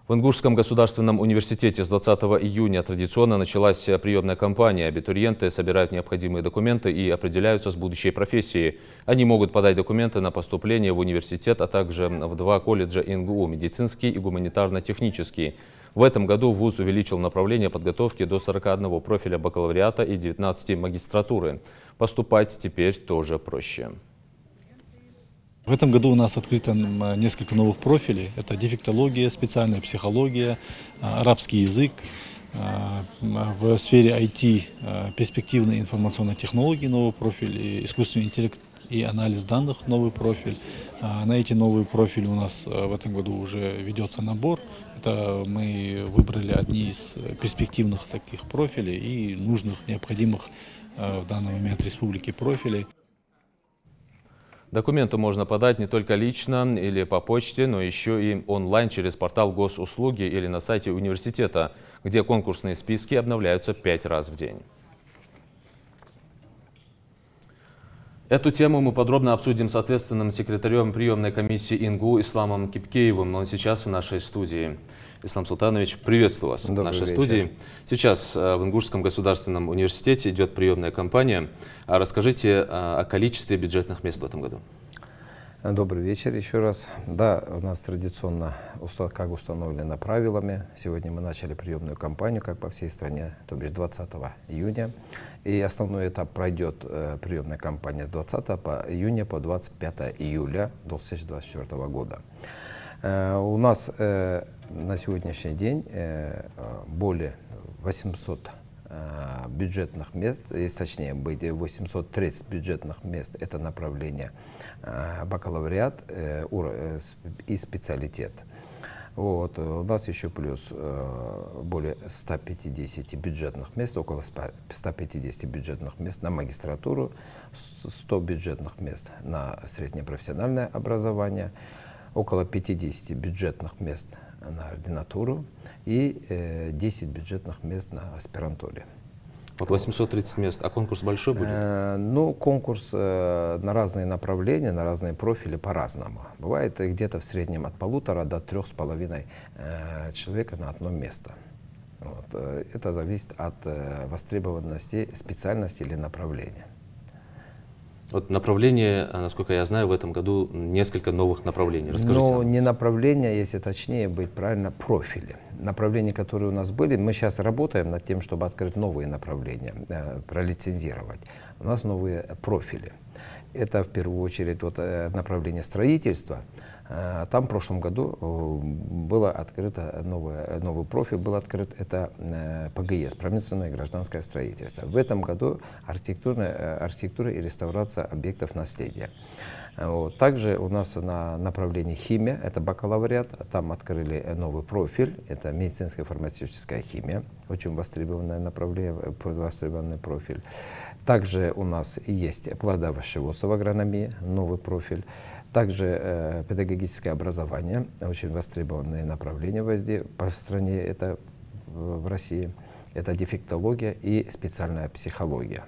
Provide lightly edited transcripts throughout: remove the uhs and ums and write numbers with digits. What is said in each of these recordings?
В Ингушском государственном университете с 20 июня традиционно началась приемная кампания. Абитуриенты собирают необходимые документы и определяются с будущей профессией. Они могут подать документы на поступление в университет, а также в два колледжа ИНГУ – медицинский и гуманитарно-технический. В этом году вуз увеличил направление подготовки до 41 профиля бакалавриата и 19 магистратуры. Поступать теперь тоже проще. В этом году у нас открыто несколько новых профилей. Это дефектология, специальная психология, арабский язык. В сфере IT перспективные информационные технологии новый профиль, и искусственный интеллект и анализ данных новый профиль. На эти новые профили у нас в этом году уже ведется набор. Это мы выбрали одни из перспективных таких профилей и нужных, необходимых в данный момент республике профилей. Документы можно подать не только лично или по почте, но еще и онлайн через портал госуслуги или на сайте университета, где конкурсные списки обновляются 5 раз в день. Эту тему мы подробно обсудим с ответственным секретарем приемной комиссии ИНГУ Исламом Кипкеевым. Он сейчас в нашей студии. Ислам Султанович, приветствую вас в нашей студии. Сейчас в Ингушском государственном университете идет приемная кампания. Расскажите о количестве бюджетных мест в этом году. Добрый вечер еще раз. Да, у нас традиционно, как установлено правилами, сегодня мы начали приемную кампанию, как по всей стране, то бишь 20 июня. И основной этап пройдет приемная кампания с 20 июня по 25 июля 2024 года. У нас на сегодняшний день более 800 бюджетных мест, если точнее быть, 830 бюджетных мест — это направление бакалавриат и специалитет. Вот. У нас еще плюс более 150 бюджетных мест, около 150 бюджетных мест на магистратуру, 100 бюджетных мест на среднее профессиональное образование, около 50 бюджетных мест на ординатуру и 10 бюджетных мест на аспирантуре. Вот 830 мест. А конкурс большой будет? Ну, конкурс на разные направления, на разные профили по-разному. Бывает где-то в среднем от 1,5 до 3,5 человека на одно место. Вот. Это зависит от востребованности специальности или направления. Вот направление, насколько я знаю, в этом году несколько новых направлений. Расскажите. Но не направления, если точнее быть правильно, профили. Направления, которые у нас были, мы сейчас работаем над тем, чтобы открыть новые направления, пролицензировать. У нас новые профили. Это в первую очередь вот, направление строительства. Там в прошлом году было открыто новый профиль, был открыт, это ПГС, промышленное и гражданское строительство. В этом году архитектура и реставрация объектов наследия. Вот. Также у нас на направлении химия, это бакалавриат, там открыли новый профиль, это медицинская фармацевтическая химия, очень востребованное направление, востребованный профиль. Также у нас есть плодовощеводство в агрономии, новый профиль. Также педагогическое образование, очень востребованное направление везде по стране, это в России, это дефектология и специальная психология.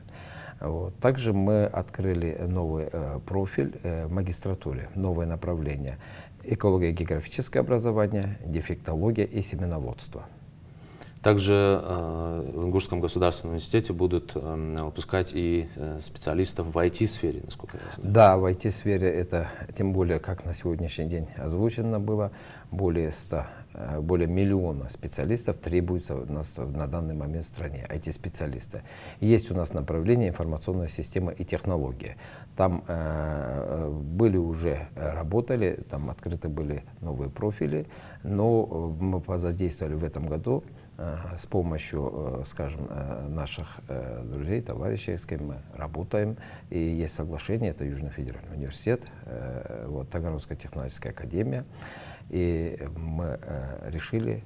Вот. Также мы открыли новый профиль в магистратуре, новое направление: экология, географическое образование, дефектология и семеноводство. Также в Ингушском государственном университете будут выпускать и специалистов в IT-сфере, насколько я знаю. Да, в IT-сфере это, тем более, как на сегодняшний день озвучено было, более 1 миллиона специалистов требуется у нас на данный момент в стране, IT-специалисты. Есть у нас направление информационная система и технология. Там были уже, работали, там открыты были новые профили, но мы позадействовали в этом году с помощью, скажем, наших друзей, товарищей, с кем мы работаем. И есть соглашение, это Южный федеральный университет, вот, Таганрогская технологическая академия. И мы решили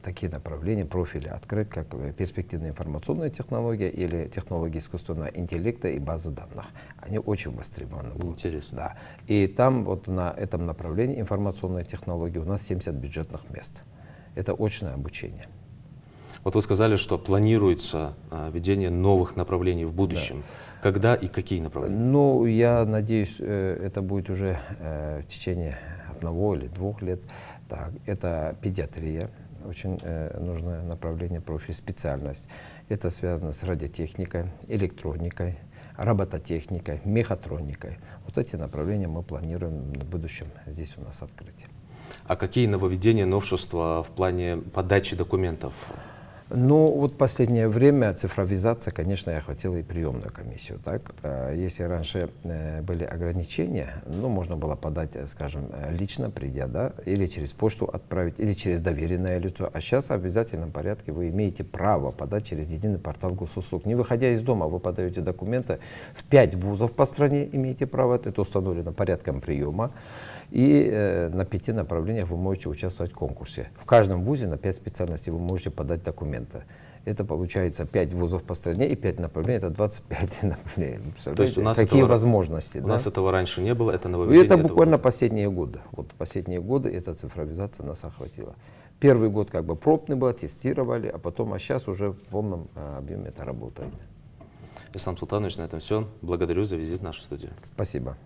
такие направления, профили открыть, как перспективная информационная технология или технологии искусственного интеллекта и базы данных. Они очень востребованы. Интересно. Да. И там вот на этом направлении информационной технологии у нас 70 бюджетных мест. Это очное обучение. Вот вы сказали, что планируется введение новых направлений в будущем. Да. Когда и какие направления? Ну, я надеюсь, это будет уже в течение 1 или 2 лет. Так, это педиатрия, очень нужное направление, профиль, специальность. Это связано с радиотехникой, электроникой, робототехникой, мехатроникой. Вот эти направления мы планируем в будущем здесь у нас открыть. А какие нововведения, новшества в плане подачи документов? Ну, вот последнее время цифровизация, конечно, охватила и приемную комиссию. Так? Если раньше были ограничения, ну, можно было подать, скажем, лично придя, да, или через почту отправить, или через доверенное лицо. А сейчас в обязательном порядке вы имеете право подать через единый портал госуслуг. Не выходя из дома, вы подаете документы в 5 вузов по стране, имеете право, это установлено порядком приема. И на 5 направлениях вы можете участвовать в конкурсе. В каждом вузе на 5 специальностей вы можете подать документы. Это получается 5 вузов по стране и 5 направлений, это 25 направлений. То есть у нас какие этого, возможности? У да? нас этого раньше не было, это И нововведение. это буквально последние годы. Вот последние годы эта цифровизация нас охватила. Первый год как бы пробный был, тестировали, а потом, а сейчас уже в полном объеме это работает. Ислам Султанович, на этом все. Благодарю за визит в нашу студию. Спасибо.